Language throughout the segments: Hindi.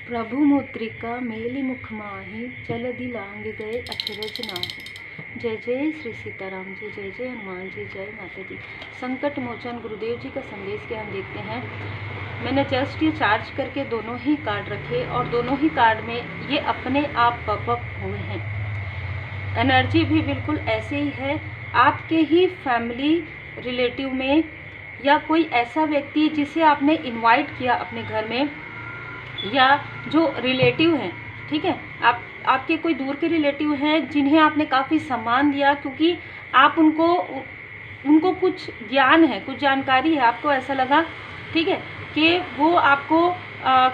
प्रभु मुद्रिका मेली मुख माही, जलधि लांग गए अचरज नाही। जय जय श्री सीताराम जी, जय जय हनुमान जी, जय माता दी। संकट मोचन गुरुदेव जी का संदेश क्या हम देखते हैं। मैंने जस्ट ये चार्ज करके दोनों ही कार्ड रखे और दोनों ही कार्ड में ये अपने आप पॉपअप हुए हैं। एनर्जी भी बिल्कुल ऐसे ही है। आपके ही फैमिली रिलेटिव में या कोई ऐसा व्यक्ति जिसे आपने इनवाइट किया अपने घर में, या जो रिलेटिव हैं, ठीक है, आपके कोई दूर के रिलेटिव हैं जिन्हें आपने काफ़ी सम्मान दिया, क्योंकि आप उनको कुछ ज्ञान है, कुछ जानकारी है, आपको ऐसा लगा, ठीक है, कि वो आपको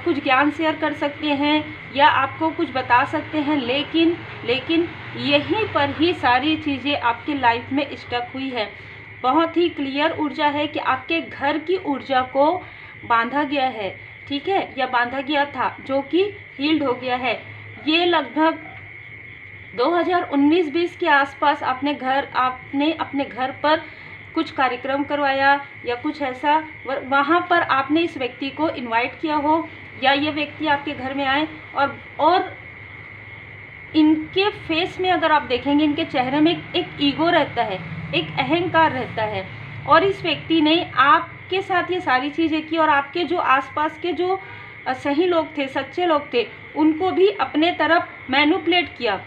कुछ ज्ञान शेयर कर सकते हैं या आपको कुछ बता सकते हैं, लेकिन यहीं पर ही सारी चीज़ें आपके लाइफ में स्टक हुई है। बहुत ही क्लियर ऊर्जा है कि आपके घर की ऊर्जा को बांधा गया है, ठीक है, या बांधा गया था, जो कि हील्ड हो गया है। ये लगभग 2019-20 के आसपास आपने अपने घर पर कुछ कार्यक्रम करवाया या कुछ ऐसा, वहाँ पर आपने इस व्यक्ति को इनवाइट किया हो या ये व्यक्ति आपके घर में आए, और इनके फेस में अगर आप देखेंगे, इनके चेहरे में एक ईगो रहता है, एक अहंकार रहता है, और इस व्यक्ति ने आपके साथ ये सारी चीज़ें की और आपके जो आसपास के जो सही लोग थे, सच्चे लोग थे, उनको भी अपने तरफ मैनिपुलेट किया।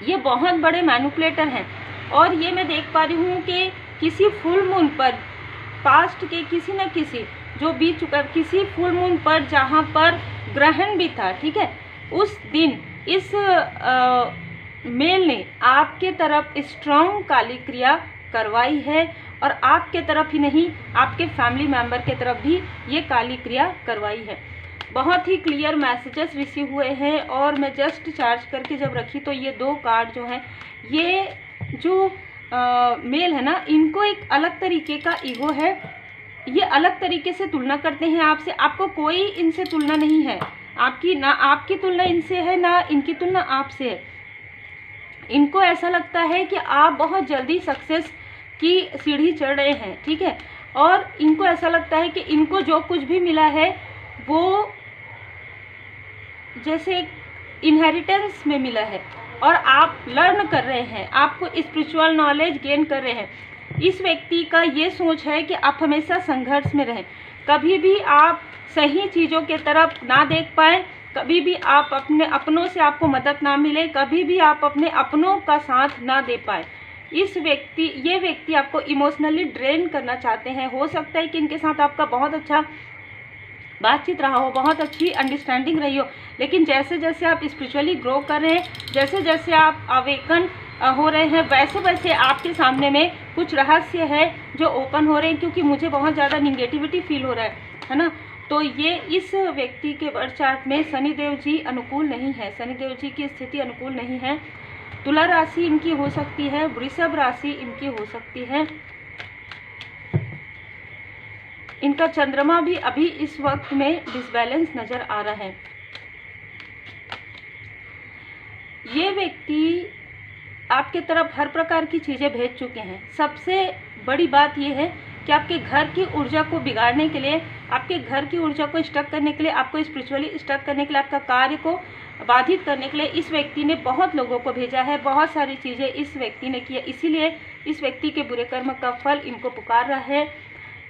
ये बहुत बड़े मैनिपुलेटर हैं। और ये मैं देख पा रही हूँ कि किसी फुल मून पर, पास्ट के किसी न किसी जो बीत चुका, किसी फुल मून पर जहाँ पर ग्रहण भी था, ठीक है, उस दिन इस मेल ने आपके तरफ स्ट्रॉन्ग काली क्रिया करवाई है, और आपके तरफ ही नहीं, आपके फैमिली मेंबर के तरफ भी ये काली क्रिया करवाई है। बहुत ही क्लियर मैसेजेस रिसीव हुए हैं, और मैं जस्ट चार्ज करके जब रखी तो ये दो कार्ड जो हैं, ये जो मेल है ना, इनको एक अलग तरीके का ईगो है। ये अलग तरीके से तुलना करते हैं आपसे। आपको कोई इनसे तुलना नहीं है, आपकी तुलना इनसे है, ना इनकी तुलना आपसे है। इनको ऐसा लगता है कि आप बहुत जल्दी सक्सेस की सीढ़ी चढ़ रहे हैं, ठीक है, और इनको ऐसा लगता है कि इनको जो कुछ भी मिला है वो जैसे इनहेरिटेंस में मिला है, और आप लर्न कर रहे हैं, आपको स्पिरिचुअल नॉलेज गेन कर रहे हैं। इस व्यक्ति का ये सोच है कि आप हमेशा संघर्ष में रहें, कभी भी आप सही चीज़ों के तरफ ना देख पाएँ, कभी भी आप अपने अपनों से आपको मदद ना मिले, कभी भी आप अपने अपनों का साथ ना दे पाए। ये व्यक्ति आपको इमोशनली ड्रेन करना चाहते हैं। हो सकता है कि इनके साथ आपका बहुत अच्छा बातचीत रहा हो, बहुत अच्छी अंडरस्टैंडिंग रही हो, लेकिन जैसे जैसे आप स्पिरिचुअली ग्रो कर रहे हैं, जैसे जैसे आप अवेकन हो रहे हैं, वैसे वैसे आपके सामने में कुछ रहस्य है जो ओपन हो रहे हैं, क्योंकि मुझे बहुत ज़्यादा निगेटिविटी फील हो रहा है ना। तो ये इस व्यक्ति के बर्थ चार्ट में शनिदेव जी अनुकूल नहीं है, शनिदेव जी की स्थिति अनुकूल नहीं है। तुला राशि इनकी हो सकती है, वृषभ राशि इनकी हो सकती है। इनका चंद्रमा भी अभी इस वक्त में डिसबैलेंस नजर आ रहा है। ये व्यक्ति आपके तरफ हर प्रकार की चीज़ें भेज चुके हैं। सबसे बड़ी बात यह है कि आपके घर की ऊर्जा को बिगाड़ने के लिए, आपके घर की ऊर्जा को स्टक करने के लिए, आपको स्पिरिचुअली स्टक करने के लिए, आपका कार्य को बाधित करने के लिए इस व्यक्ति ने बहुत लोगों को भेजा है, बहुत सारी चीज़ें इस व्यक्ति ने की है। इसीलिए इस व्यक्ति के बुरे कर्म का फल इनको पुकार रहा है।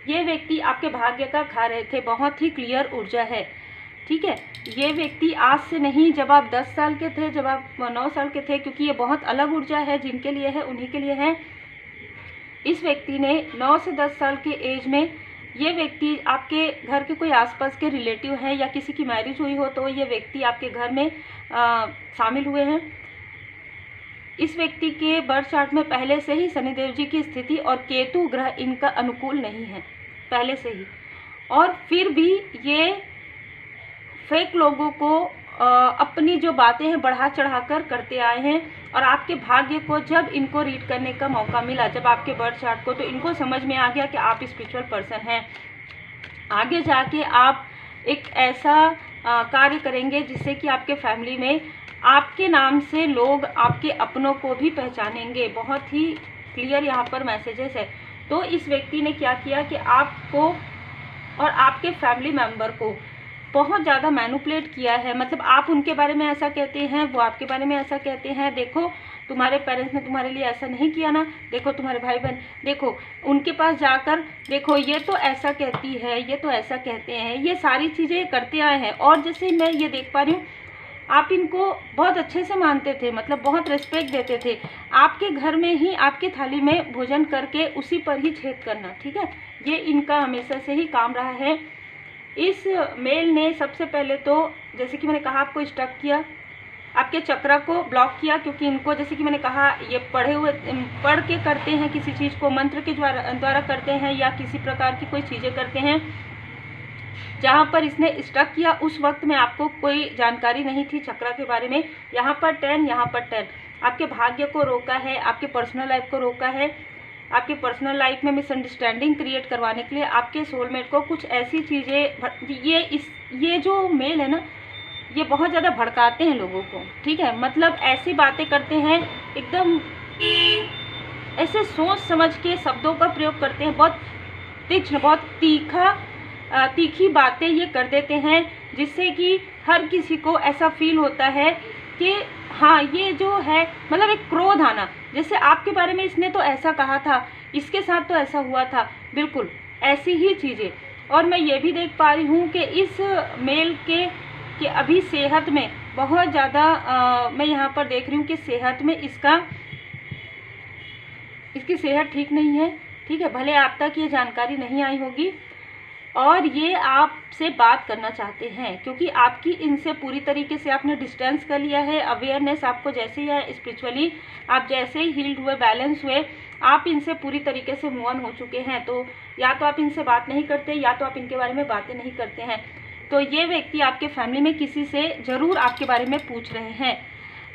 ये व्यक्ति आपके भाग्य का खा रहे थे। बहुत ही क्लियर ऊर्जा है, ठीक है। ये व्यक्ति आज से नहीं, जब आप 10 साल के थे, जब आप 9 साल के थे, क्योंकि ये बहुत अलग ऊर्जा है, जिनके लिए है उन्हीं के लिए है। इस व्यक्ति ने 9 से 10 साल के एज में, ये व्यक्ति आपके घर के कोई आसपास के रिलेटिव हैं या किसी की मैरिज हुई हो तो ये व्यक्ति आपके घर में शामिल हुए हैं। इस व्यक्ति के बर्थ चार्ट में पहले से ही शनिदेव जी की स्थिति और केतु ग्रह इनका अनुकूल नहीं है पहले से ही, और फिर भी ये फेक लोगों को अपनी जो बातें हैं बढ़ा चढ़ाकर करते आए हैं। और आपके भाग्य को जब इनको रीड करने का मौका मिला, जब आपके बर्थ चार्ट को, तो इनको समझ में आ गया कि आप स्पिरिचुअल पर्सन हैं। आगे जाके आप एक ऐसा कार्य करेंगे जिससे कि आपके फैमिली में आपके नाम से लोग आपके अपनों को भी पहचानेंगे। बहुत ही क्लियर यहाँ पर मैसेजेस है। तो इस व्यक्ति ने क्या किया कि आपको और आपके फैमिली मेम्बर को बहुत ज़्यादा मैनिपुलेट किया है। मतलब आप उनके बारे में ऐसा कहते हैं, वो आपके बारे में ऐसा कहते हैं, देखो तुम्हारे पेरेंट्स ने तुम्हारे लिए ऐसा नहीं किया ना, देखो तुम्हारे भाई बहन, देखो उनके पास जाकर देखो ये तो ऐसा कहती है, ये तो ऐसा कहते हैं, ये सारी चीज़ें करते आए हैं। और जैसे मैं ये देख पा रही हूँ, आप इनको बहुत अच्छे से मानते थे, मतलब बहुत रिस्पेक्ट देते थे। आपके घर में ही आपकी थाली में भोजन करके उसी पर ही छेद करना, ठीक है, ये इनका हमेशा से ही काम रहा है। इस मेल ने सबसे पहले तो जैसे कि मैंने कहा आपको स्टक किया, आपके चक्र को ब्लॉक किया, क्योंकि इनको जैसे कि मैंने कहा ये पढ़ के करते हैं, किसी चीज़ को मंत्र के द्वारा करते हैं या किसी प्रकार की कोई चीज़ें करते हैं। जहाँ पर इसने स्टक किया उस वक्त में आपको कोई जानकारी नहीं थी चक्र के बारे में। यहाँ पर 10, यहाँ पर 10 आपके भाग्य को रोका है, आपके पर्सनल लाइफ को रोका है। आपके पर्सनल लाइफ में मिसअंडरस्टैंडिंग क्रिएट करवाने के लिए आपके सोलमेट को कुछ ऐसी चीज़ें, ये जो मेल है ना, ये बहुत ज़्यादा भड़काते हैं लोगों को, ठीक है। मतलब ऐसी बातें करते हैं, एकदम ऐसे सोच समझ के शब्दों का प्रयोग करते हैं, बहुत तीक्ष्ण, बहुत तीखी बातें ये कर देते हैं, जिससे कि हर किसी को ऐसा फील होता है कि हाँ ये जो है, मतलब एक क्रोध आना, जैसे आपके बारे में इसने तो ऐसा कहा था, इसके साथ तो ऐसा हुआ था, बिल्कुल ऐसी ही चीज़ें। और मैं ये भी देख पा रही हूँ कि इस मेल के अभी सेहत में बहुत ज़्यादा मैं यहाँ पर देख रही हूँ कि सेहत में इसकी सेहत ठीक नहीं है, ठीक है। भले आप तक ये जानकारी नहीं आई होगी और ये आपसे बात करना चाहते हैं, क्योंकि आपकी इनसे पूरी तरीके से आपने डिस्टेंस कर लिया है। अवेयरनेस आपको जैसे ही है, स्पिरिचुअली आप जैसे ही हील्ड हुए, बैलेंस हुए, आप इनसे पूरी तरीके से मूव ऑन हो चुके हैं। तो या तो आप इनसे बात नहीं करते, या तो आप इनके बारे में बातें नहीं करते हैं। तो ये व्यक्ति आपके फैमिली में किसी से ज़रूर आपके बारे में पूछ रहे हैं।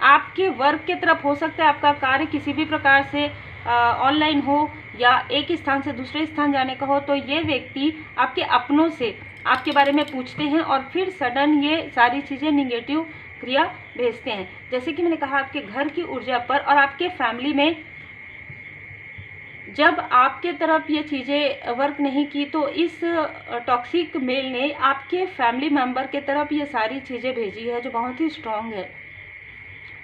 आपके वर्क के तरफ हो सकता है, आपका कार्य किसी भी प्रकार से ऑनलाइन हो या एक स्थान से दूसरे स्थान जाने का हो, तो ये व्यक्ति आपके अपनों से आपके बारे में पूछते हैं और फिर सडन ये सारी चीज़ें निगेटिव क्रिया भेजते हैं। जैसे कि मैंने कहा आपके घर की ऊर्जा पर और आपके फैमिली में जब आपके तरफ ये चीज़ें वर्क नहीं की, तो इस टॉक्सिक मेल ने आपके फैमिली मेंबर के तरफ ये सारी चीज़ें भेजी है, जो बहुत ही स्ट्रांग है,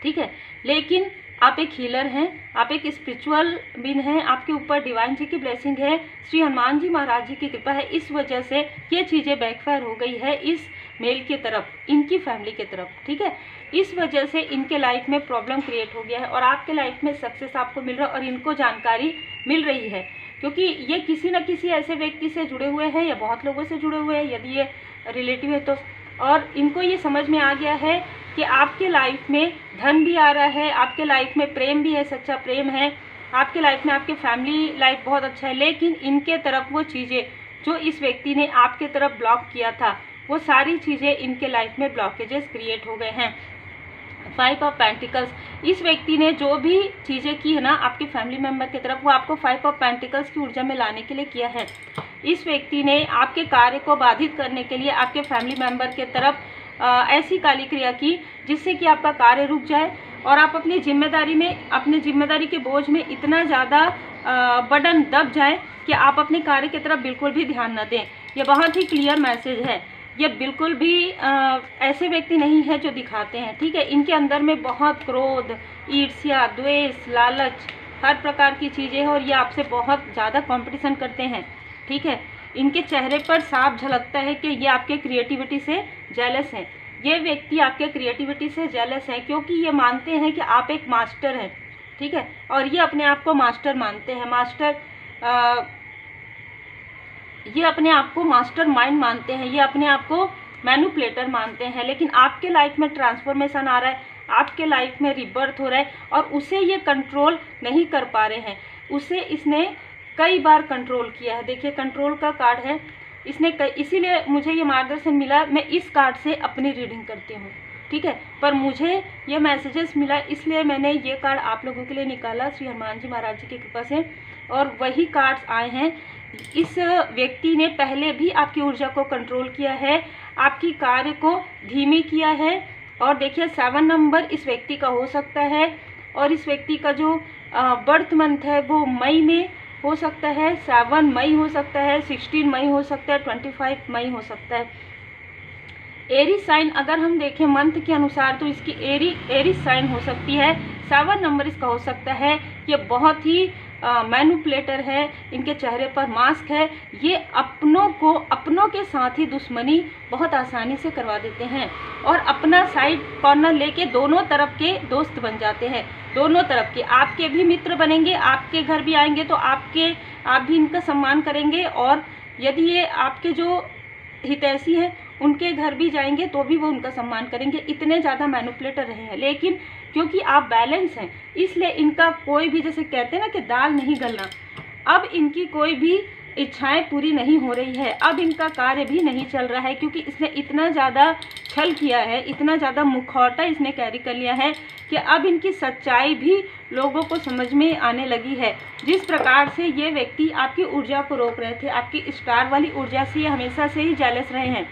ठीक है। लेकिन आप एक हीलर हैं, आप एक स्पिरिचुअल बीइंग हैं, आपके ऊपर डिवाइन जी की ब्लेसिंग है, श्री हनुमान जी महाराज जी की कृपा है। इस वजह से ये चीज़ें बैकफायर हो गई है इस मेल की तरफ, इनकी फैमिली की तरफ, ठीक है। इस वजह से इनके लाइफ में प्रॉब्लम क्रिएट हो गया है और आपके लाइफ में सक्सेस आपको मिल रहा है और इनको जानकारी मिल रही है, क्योंकि ये किसी न किसी ऐसे व्यक्ति से जुड़े हुए हैं या बहुत लोगों से जुड़े हुए हैं, यदि ये रिलेटिव है तो। और इनको ये समझ में आ गया है कि आपके लाइफ में धन भी आ रहा है, आपके लाइफ में प्रेम भी है, सच्चा प्रेम है, आपके लाइफ में आपके फैमिली लाइफ बहुत अच्छा है। लेकिन इनके तरफ वो चीज़ें जो इस व्यक्ति ने आपके तरफ ब्लॉक किया था, वो सारी चीज़ें इनके लाइफ में ब्लॉकेजेस क्रिएट हो गए हैं। 5 ऑफ पेंटिकल्स, इस व्यक्ति ने जो भी चीज़ें की है ना आपके फैमिली मेंबर की तरफ, वो आपको 5 ऑफ पेंटिकल्स की ऊर्जा में लाने के लिए किया है। इस व्यक्ति ने आपके कार्य को बाधित करने के लिए आपके फैमिली मेंबर के तरफ ऐसी काली क्रिया की जिससे कि आपका कार्य रुक जाए और आप अपनी जिम्मेदारी के बोझ में इतना ज़्यादा बर्डन दब जाए कि आप अपने कार्य की तरफ बिल्कुल भी ध्यान न दें। ये बहुत ही क्लियर मैसेज है। ये बिल्कुल भी ऐसे व्यक्ति नहीं है जो दिखाते हैं, ठीक है। इनके अंदर में बहुत क्रोध, ईर्ष्या, द्वेष, लालच, हर प्रकार की चीज़ें हैं और ये आपसे बहुत ज़्यादा कंपटीशन करते हैं, ठीक है। इनके चेहरे पर साफ झलकता है कि ये आपके क्रिएटिविटी से जेलस हैं। ये व्यक्ति आपके क्रिएटिविटी से जेलस है क्योंकि ये मानते हैं कि आप एक मास्टर हैं, ठीक है। और ये अपने आप को मास्टर मानते हैं, ये अपने आप को मास्टर माइंड मानते हैं, ये अपने आप को मैनिपुलेटर मानते हैं। लेकिन आपके लाइफ में ट्रांसफॉर्मेशन आ रहा है, आपके लाइफ में रिबर्थ हो रहा है और उसे ये कंट्रोल नहीं कर पा रहे हैं। उसे इसने कई बार कंट्रोल किया है। देखिए कंट्रोल का कार्ड है, इसने इसीलिए मुझे ये मार्गदर्शन मिला। मैं इस कार्ड से अपनी रीडिंग करती हूँ, ठीक है। पर मुझे ये मैसेजेस मिला इसलिए मैंने ये कार्ड आप लोगों के लिए निकाला श्री हनुमान जी महाराज जी की कृपा से, और वही कार्ड्स आए हैं। इस व्यक्ति ने पहले भी आपकी ऊर्जा को कंट्रोल किया है, आपकी कार्य को धीमी किया है। और देखिए 7 नंबर इस व्यक्ति का हो सकता है और इस व्यक्ति का जो बर्थ मंथ है वो मई में हो सकता है, 7 मई हो सकता है, 16 मई हो सकता है, 25 मई हो सकता है। एरी साइन अगर हम देखें मंथ के अनुसार तो इसकी एरी साइन हो सकती है। 7 नंबर इसका हो सकता है। ये बहुत ही मैनिपुलेटर है, इनके चेहरे पर मास्क है। ये अपनों के साथ ही दुश्मनी बहुत आसानी से करवा देते हैं और अपना साइड कॉर्नर लेके दोनों तरफ के दोस्त बन जाते हैं। दोनों तरफ के आपके भी मित्र बनेंगे, आपके घर भी आएंगे तो आप भी इनका सम्मान करेंगे, और यदि ये आपके जो हितैषी हैं उनके घर भी जाएंगे तो भी वो उनका सम्मान करेंगे। इतने ज़्यादा मैनिपुलेटर रहे हैं, लेकिन क्योंकि आप बैलेंस हैं इसलिए इनका कोई भी, जैसे कहते हैं ना कि दाल नहीं गलना, अब इनकी कोई भी इच्छाएं पूरी नहीं हो रही है। अब इनका कार्य भी नहीं चल रहा है क्योंकि इसने इतना ज़्यादा छल किया है, इतना ज़्यादा मुखौटा इसने कैरी कर लिया है कि अब इनकी सच्चाई भी लोगों को समझ में आने लगी है। जिस प्रकार से ये व्यक्ति आपकी ऊर्जा को रोक रहे थे, आपकी स्टार वाली ऊर्जा से ये हमेशा से ही जेलस रहे हैं।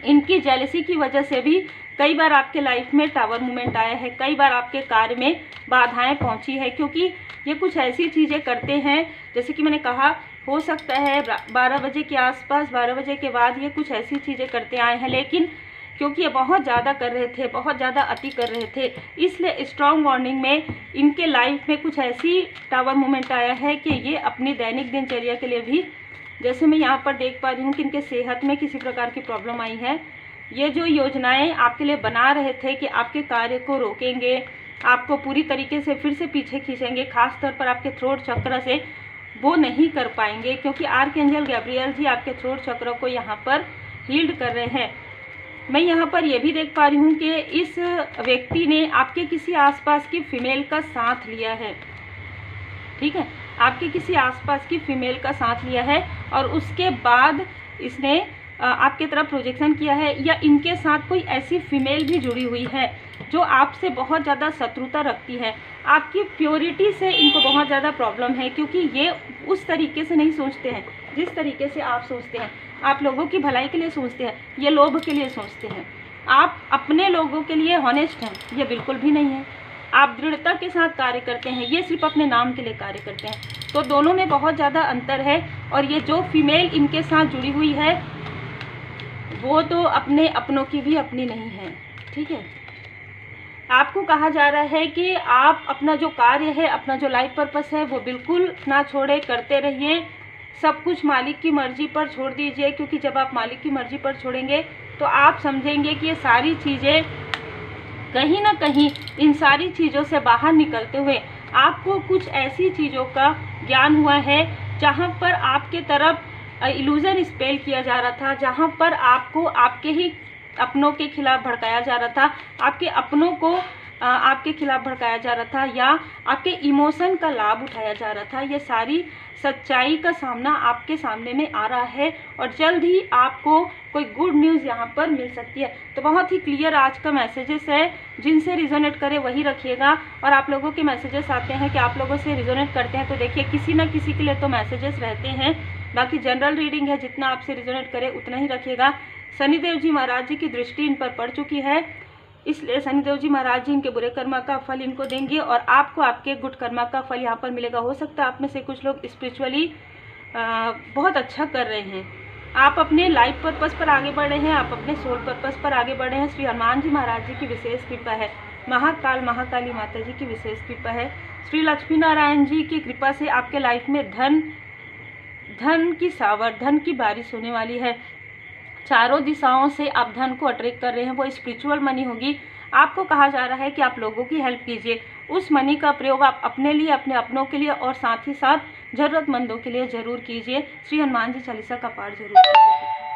इनकी जेलसी की वजह से भी कई बार आपके लाइफ में टावर मूवमेंट आया है, कई बार आपके कार्य में बाधाएं पहुंची है, क्योंकि ये कुछ ऐसी चीज़ें करते हैं, जैसे कि मैंने कहा हो सकता है 12 बजे के आसपास, 12 बजे के बाद ये कुछ ऐसी चीज़ें करते आए हैं, लेकिन क्योंकि ये बहुत ज़्यादा कर रहे थे, बहुत ज़्यादा अति कर रहे थे, इसलिए स्ट्रॉन्ग वार्निंग में इनके लाइफ में कुछ ऐसी टावर मूवमेंट आया है कि ये अपनी दैनिक दिनचर्या के लिए भी, जैसे मैं यहाँ पर देख पा रही हूँ कि इनके सेहत में किसी प्रकार की प्रॉब्लम आई है। ये जो योजनाएं आपके लिए बना रहे थे कि आपके कार्य को रोकेंगे, आपको पूरी तरीके से फिर से पीछे खींचेंगे, खास तौर पर आपके थ्रोट चक्र से, वो नहीं कर पाएंगे क्योंकि आर्कएंजल गैब्रियल जी आपके थ्रोट चक्र को यहाँ पर हील्ड कर रहे हैं। मैं यहाँ पर यह भी देख पा रही हूँ कि इस व्यक्ति ने आपके किसी आसपास की फीमेल का साथ लिया है, ठीक है, आपके किसी आसपास की फीमेल का साथ लिया है और उसके बाद इसने आपके तरफ प्रोजेक्शन किया है, या इनके साथ कोई ऐसी फीमेल भी जुड़ी हुई है जो आपसे बहुत ज़्यादा शत्रुता रखती है। आपकी प्योरिटी से इनको बहुत ज़्यादा प्रॉब्लम है क्योंकि ये उस तरीके से नहीं सोचते हैं जिस तरीके से आप सोचते हैं। आप लोगों की भलाई के लिए सोचते हैं, ये लोभ के लिए सोचते हैं। आप अपने लोगों के लिए हॉनेस्ट हैं, ये बिल्कुल भी नहीं है। आप दृढ़ता के साथ कार्य करते हैं, ये सिर्फ अपने नाम के लिए कार्य करते हैं। तो दोनों में बहुत ज़्यादा अंतर है। और ये जो फीमेल इनके साथ जुड़ी हुई है वो तो अपने अपनों की भी अपनी नहीं है, ठीक है। आपको कहा जा रहा है कि आप अपना जो कार्य है, अपना जो लाइफ पर्पस है वो बिल्कुल ना छोड़े, करते रहिए। सब कुछ मालिक की मर्जी पर छोड़ दीजिए, क्योंकि जब आप मालिक की मर्जी पर छोड़ेंगे तो आप समझेंगे कि ये सारी चीज़ें कहीं ना कहीं, इन सारी चीज़ों से बाहर निकलते हुए आपको कुछ ऐसी चीज़ों का ज्ञान हुआ है जहाँ पर आपके तरफ इल्यूजन स्पेल किया जा रहा था, जहाँ पर आपको आपके ही अपनों के खिलाफ भड़काया जा रहा था, आपके अपनों को आपके खिलाफ भड़काया जा रहा था, या आपके इमोशन का लाभ उठाया जा रहा था। ये सारी सच्चाई का सामना आपके सामने में आ रहा है और जल्द ही आपको कोई गुड न्यूज़ यहाँ पर मिल सकती है। तो बहुत ही क्लियर आज का मैसेजेस है, जिनसे रिजोनेट करे वही रखिएगा। और आप लोगों के मैसेजेस आते हैं कि आप लोगों से रिजोनेट करते हैं, तो देखिए किसी न किसी के लिए तो मैसेजेस रहते हैं। बाकी जनरल रीडिंग है, जितना आपसे रिजोनेट करे उतना ही रखिएगा। शनिदेव जी महाराज जी की दृष्टि इन पर पड़ चुकी है, इसलिए शनिदेव जी महाराज जी इनके बुरे कर्मा का फल इनको देंगे और आपको आपके गुड कर्मा का फल यहाँ पर मिलेगा। हो सकता है आप में से कुछ लोग स्पिरिचुअली बहुत अच्छा कर रहे हैं, आप अपने लाइफ पर्पस पर आगे बढ़ रहे हैं, आप अपने सोल पर्पस पर आगे बढ़ रहे हैं। श्री हनुमान जी महाराज जी की विशेष कृपा है, महाकाली माता जी की विशेष कृपा है, श्री लक्ष्मी नारायण जी की कृपा से आपके लाइफ में धन की सावर, धन की बारिश होने वाली है। चारों दिशाओं से आप धन को अट्रैक्ट कर रहे हैं, वो स्पिरिचुअल मनी होगी। आपको कहा जा रहा है कि आप लोगों की हेल्प कीजिए, उस मनी का प्रयोग आप अपने लिए, अपने अपनों के लिए और साथ ही साथ ज़रूरतमंदों के लिए ज़रूर कीजिए। श्री हनुमान जी चालीसा का पाठ जरूर कीजिए।